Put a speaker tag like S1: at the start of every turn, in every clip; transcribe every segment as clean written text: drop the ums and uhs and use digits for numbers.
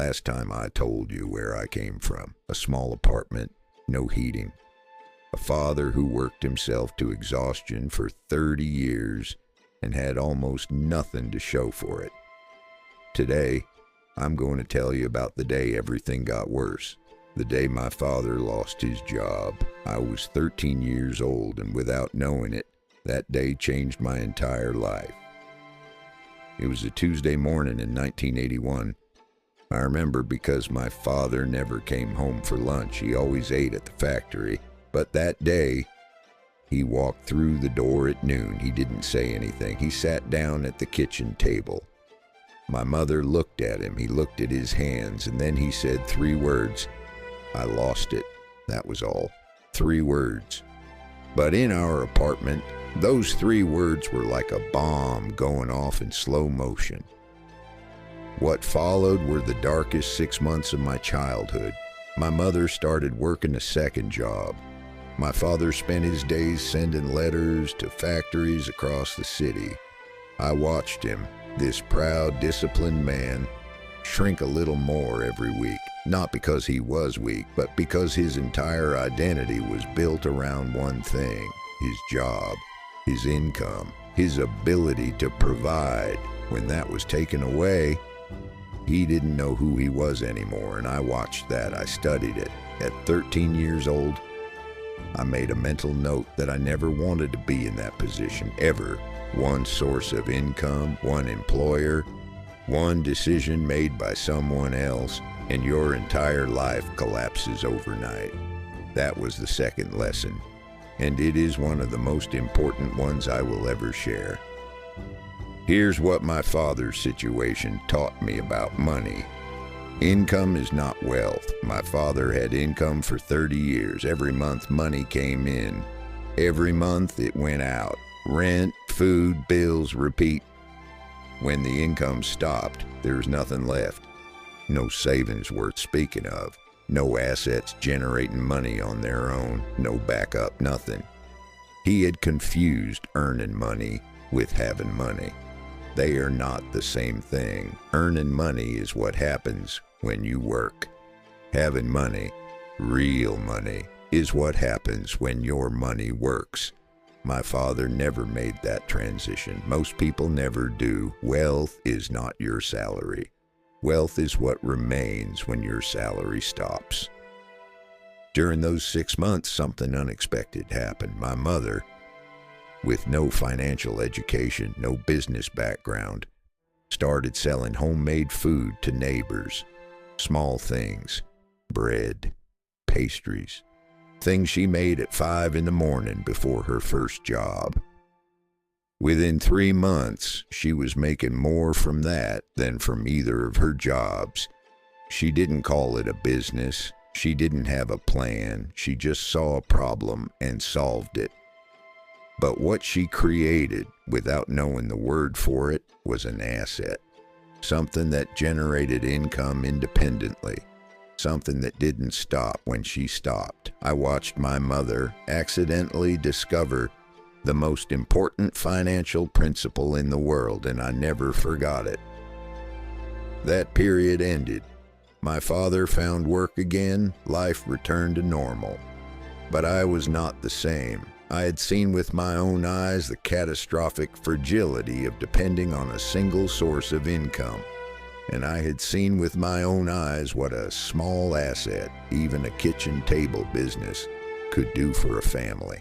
S1: Last time I told you where I came from. A small apartment, no heating. A father who worked himself to exhaustion for 30 years and had almost nothing to show for it. Today, I'm going to tell you about the day everything got worse. The day my father lost his job. I was 13 years old, and without knowing it, that day changed my entire life. It was a Tuesday morning in 1981. I remember because my father never came home for lunch. He always ate at the factory. But that day, he walked through the door at noon. He didn't say anything. He sat down at the kitchen table. My mother looked at him. He looked at his hands, and then he said 3 words. I lost it. That was all. 3 words. But in our apartment, those 3 words were like a bomb going off in slow motion. What followed were the darkest 6 months of my childhood. My mother started working a second job. My father spent his days sending letters to factories across the city. I watched him, this proud, disciplined man, shrink a little more every week. Not because he was weak, but because his entire identity was built around one thing: his job, his income, his ability to provide. When that was taken away, he didn't know who he was anymore, and I watched that. I studied it. At 13 years old, I made a mental note that I never wanted to be in that position, ever. One source of income, one employer, one decision made by someone else, and your entire life collapses overnight. That was the second lesson, and it is one of the most important ones I will ever share. Here's what my father's situation taught me about money. Income is not wealth. My father had income for 30 years. Every month money came in. Every month it went out. Rent, food, bills, repeat. When the income stopped, there was nothing left. No savings worth speaking of. No assets generating money on their own. No backup, nothing. He had confused earning money with having money. They are not the same thing. Earning money is what happens when you work. Having money, real money, is what happens when your money works. My father never made that transition. Most people never do. Wealth is not your salary. Wealth is what remains when your salary stops. During those 6 months, something unexpected happened. My mother, with no financial education, no business background, started selling homemade food to neighbors. Small things, bread, pastries, things she made at 5 in the morning before her first job. Within 3 months, she was making more from that than from either of her jobs. She didn't call it a business. She didn't have a plan. She just saw a problem and solved it. But what she created, without knowing the word for it, was an asset. Something that generated income independently. Something that didn't stop when she stopped. I watched my mother accidentally discover the most important financial principle in the world, and I never forgot it. That period ended. My father found work again. Life returned to normal. But I was not the same. I had seen with my own eyes the catastrophic fragility of depending on a single source of income. And I had seen with my own eyes what a small asset, even a kitchen table business, could do for a family.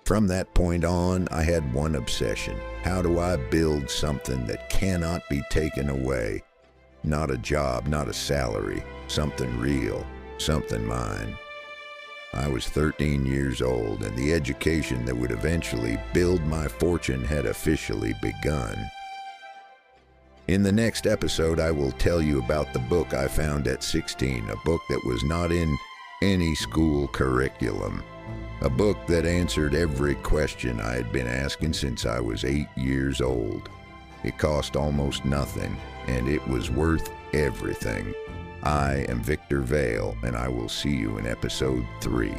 S1: From that point on, I had one obsession. How do I build something that cannot be taken away? Not a job, not a salary, something real, something mine. I was 13 years old, and the education that would eventually build my fortune had officially begun. In the next episode, I will tell you about the book I found at 16, a book that was not in any school curriculum, a book that answered every question I had been asking since I was 8 years old. It cost almost nothing, and it was worth everything. I am Victor Vale, and I will see you in episode 3.